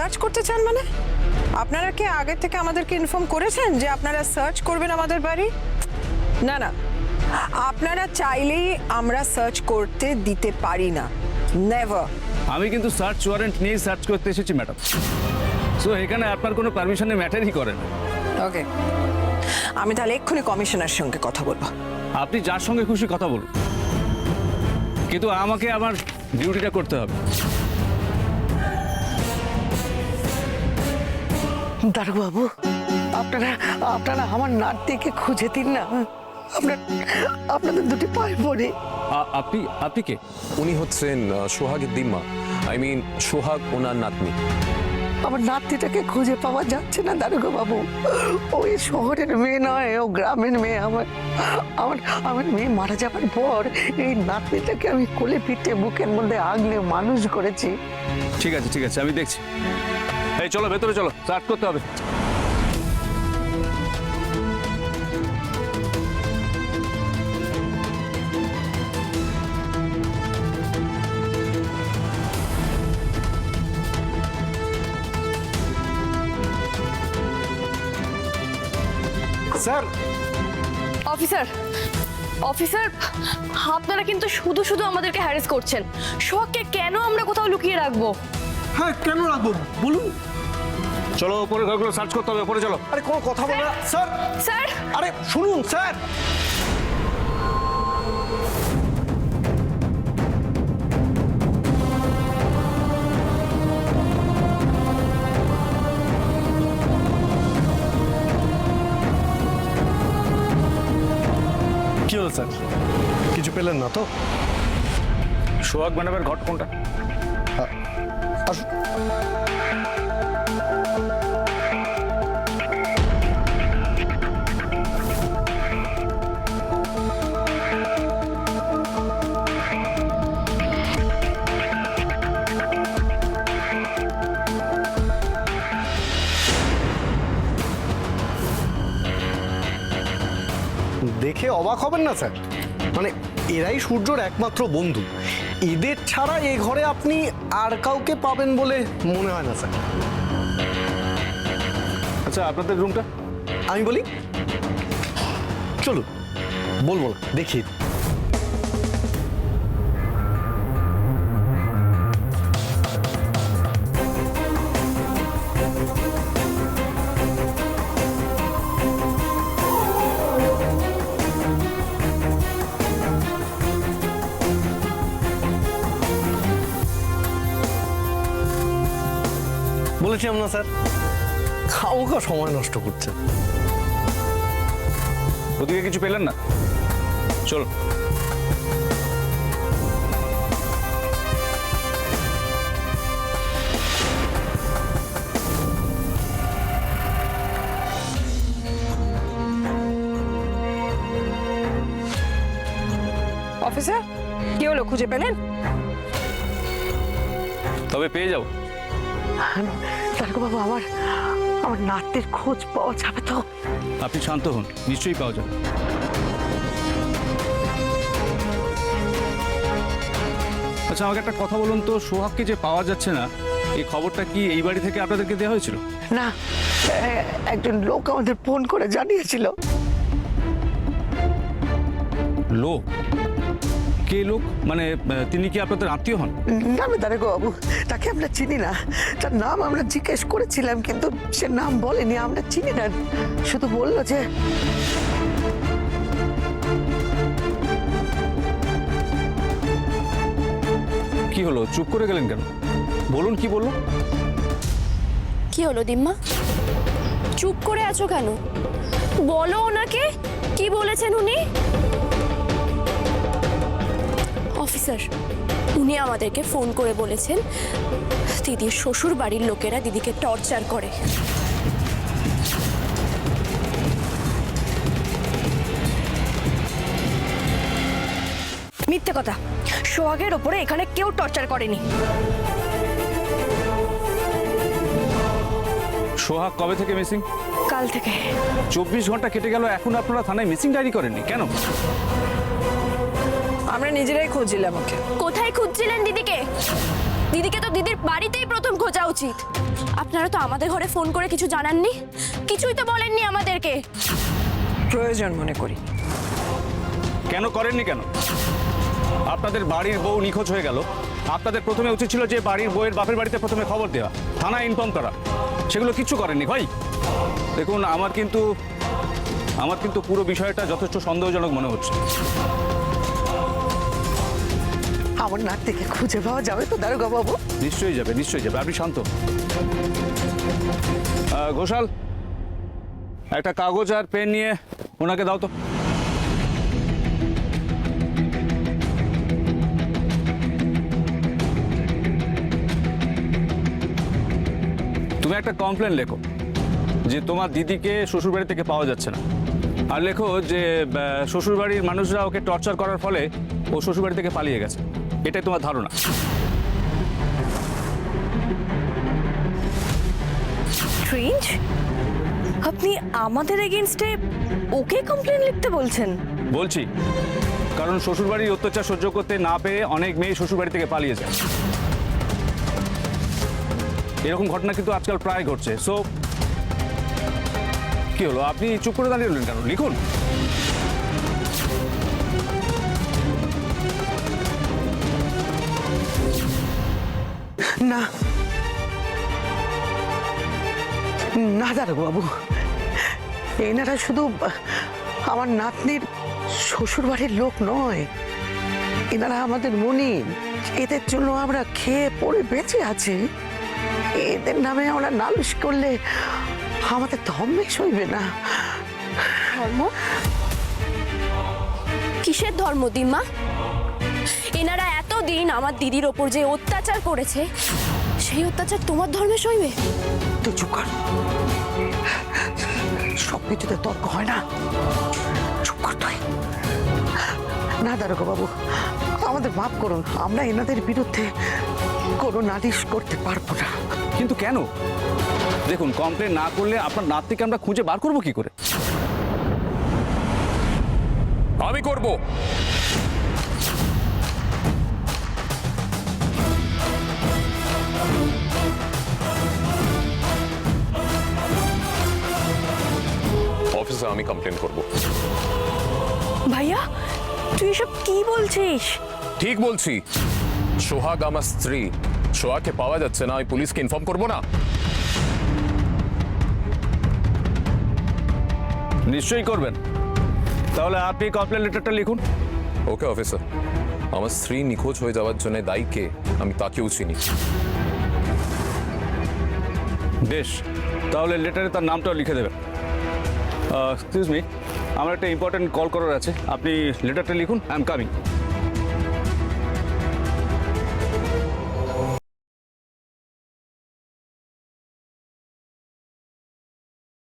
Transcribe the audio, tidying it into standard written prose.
Search করতে চান মানে? আপনারা কি আগে থেকে আমাদেরকে ইনফর্ম করেছেন যে আপনারা সার্চ করবেন আমাদের বাড়ি? না না, আপনারা চাইলেই আমরা সার্চ করতে দিতে পারি না, নেভার। আমি কিন্তু সার্চ ওয়ারেন্ট নিয়ে সার্চ করতে এসেছি ম্যাডাম, সো এখানে আপনার কোনো পারমিশনের ম্যাটারই করে না। ওকে, আমি তাহলে এক্ষুনি কমিশনার সঙ্গে কথা বলবো। আপনি যার সঙ্গে খুশি কথা বলুন, কিন্তু আমাকে আমার ডিউটিটা করতে হবে। দারোগাবু, আপনারা আপনারা আমার নাতিকে খুঁজে দিন না। আপনাদের দুটি পায়ে পড়ে। আপনি আপনি কে? উনি হচ্ছেন সোহাগের দিম্মা, আই মিন সোহাগ ওনার নাতনি। আমার নাতিটাকে খুঁজে পাওয়া যাচ্ছে না দারোগাবু। ওই শহরের মেয়ে নয়, ও গ্রামের মেয়ে। আমার আমার আমার মেয়ে মারা যাবার পর এই নাতনিটাকে আমি কোলে পিঠে বুকের মধ্যে আগলে মানুষ করেছি। ঠিক আছে ঠিক আছে, আমি দেখছি। এই চলো ভেতরে চলো, সার্চ করতে হবে। স্যার, অফিসার অফিসার, আপনারা কিন্তু শুধু শুধু আমাদেরকে হ্যারাস করছেন। সোহাগকে কেন আমরা কোথাও লুকিয়ে রাখবো? হ্যাঁ, কেন রাখবো বলুন? চলো উপরে ঘরগুলো সার্চ করতে হবে, উপরে চলো। আরে কোনো কথা বলে না স্যার। স্যার, আরে শুনুন স্যার, কি হলো স্যার? কিছু পেলেন না তো? সোহাগ ম্যাডামের ঘট কোনটা? আসুন। দেখে অবাক হবেন না স্যার, মানে এরাই সূর্যর একমাত্র বন্ধু। এদের ছাড়া এ ঘরে আপনি আর কাউকে পাবেন বলে মনে হয় না স্যার। আচ্ছা আপনাদের রুমটা? আমি বলি চলুন, বলবো না, দেখি। বলেছিলাম না স্যার, খাওয়া সময় নষ্ট করছে। ওদিকে কিছু পেলেন না? চলো। অফিসার, কি হলো, খুঁজে পেলেন? তবে পেয়ে যাও। দারোগাবু, আমার আমার নাতির খোঁজ পাওয়া যাবে তো? আপনি শান্ত হন, নিশ্চয়ই পাওয়া যাবে। আচ্ছা আমাকে একটা কথা বলুন তো, সোহাগকে যে পাওয়া যাচ্ছে না, এই খবরটা কি এই বাড়ি থেকে আপনাদেরকে দেওয়া হয়েছিল? না, একজন লোক আমাদের ফোন করে জানিয়েছিল। লোক? কে লোক? মানে তিনি কি আপনাদের আত্মীয় হন? না না দারোগাবু, তাকে আমরা চিনি না। তার নাম আমরা জিজ্ঞেস করেছিলাম, কিন্তু সে নাম বলেনি। আমরা চিনি না, শুধু বললো যে কি হলো, চুপ করে গেলেন কেন? বলুন কি বললো। কি হলো দিম্মা, চুপ করে আছো কেন? বলো ওনাকে কি বলেছেন উনি। অফিসার, উনি আমাদেরকে ফোন করে বলেছেন দিদির শ্বশুর বাড়ির লোকেরা দিদিকে টর্চার করে। মিথ্যে কথা, সোহাগের ওপরে এখানে কেউ টর্চার করেনি। সোহাগ কবে থেকে মিসিং? কাল থেকে। 24 ঘন্টা কেটে গেল, এখন আপনারা থানায় মিসিং ডায়েরি করেননি কেন? আমরা নিজেরাই খুঁজছিলাম ওকে। কোথায় খুঁজছিলেন দিদিকে? দিদিকে তো দিদির বাড়িতেই প্রথম খোঁজা উচিত। আপনারা তো আমাদের ঘরে ফোন করে কিছু জানাননি, কিছুই তো বলেননি আমাদেরকে। প্রয়োজন মনে করি। কেন করেননি কেন? আপনাদের বাড়ির বউ নিখোঁজ হয়ে গেল, আপনাদের প্রথমে উচিত ছিল যে বাড়ির বউয়ের বাপের বাড়িতে প্রথমে খবর দেওয়া, থানায় ইনফর্ম করা। সেগুলো কিচ্ছু করেননি ভাই। দেখুন, আমার কিন্তু পুরো বিষয়টা যথেষ্ট সন্দেহজনক মনে হচ্ছে। আমার নাতনিকে খুঁজে পাওয়া যাবে তো দারোগা বাবু? নিশ্চয়ই যাবে, নিশ্চয়ই যাবে, আপনি শান্ত। ঘোষাল, একটা কাগজ আর পেন নিয়ে ওনাকে দাও তো। তুমি একটা কমপ্লেন লেখো যে তোমার দিদিকে শ্বশুরবাড়ি থেকে পাওয়া যাচ্ছে না, আর লেখো যে শ্বশুরবাড়ির মানুষরা ওকে টর্চার করার ফলে ও শ্বশুরবাড়ি থেকে পালিয়ে গেছে। এটাই তোমার ধারণা। স্ট্রেঞ্জ, আপনি আমাদের এগেইনস্টে ওকে কমপ্লেন লিখতে বলছেন? বলছি, কারণ শ্বশুরবাড়ির অত্যাচার সহ্য করতে না পেরে অনেক মেয়ে শ্বশুরবাড়ি থেকে পালিয়ে যায়। এরকম ঘটনা কিন্তু আজকাল প্রায় ঘটছে। সো কি হলো, আপনি চুপ করে দাঁড়িয়ে রইলেন কেন? লিখুন। না না দারোগা বাবু, এনারা শুধু আমার নাতনির শ্বশুর বাড়ির লোক নয়, এনারা আমাদের মনিব। এদের জন্য আমরা খেয়ে পড়ে বেঁচে আছি। এদের নামে আমরা নালিশ করলে আমাদের ধর্মে সইবে না। ধর্ম? কিসের ধর্ম দিম্মা? এনারা এতদিন আমার দিদির ওপর যে অত্যাচার করেছে, সেই অত্যাচার তোমার ধর্মে সইবে? তুই চুপ কর, সব কিছুতে তর্ক হয় না। চুপ কর তুই। না দারোগা বাবু, আমাদের মাফ করুন, আমরা এনাদের বিরুদ্ধে কোনো নালিশ করতে পারবো না। কিন্তু কেন? দেখুন, কমপ্লেন না করলে আপনার নাতনিকে আমরা খুঁজে বার করবো কি করে? আমি করব। অফিসে আমি কমপ্লেন করব। ভাইয়া, তুই এসব কি বলছিস? ঠিক বলছি। সোহাগ আমার স্ত্রী, সোহাগকে পাওয়া যাচ্ছে না, আমি পুলিশকে ইনফর্ম করব না? নিশ্চয়ই করবেন। তাহলে আপনি কমপ্লেন লেটারটা লিখুন। ওকে অফিসার, আমার স্ত্রী নিখোঁজ হয়ে যাওয়ার জন্য দায়ী কে আমি তাকেও চিনি। বেশ, তাহলে লেটারে তার নামটাও লিখে দেবেন। এক্সকিউজ মি, আমার একটা ইম্পর্টেন্ট কল করার আছে, আপনি লেটারটা লিখুন। I am coming.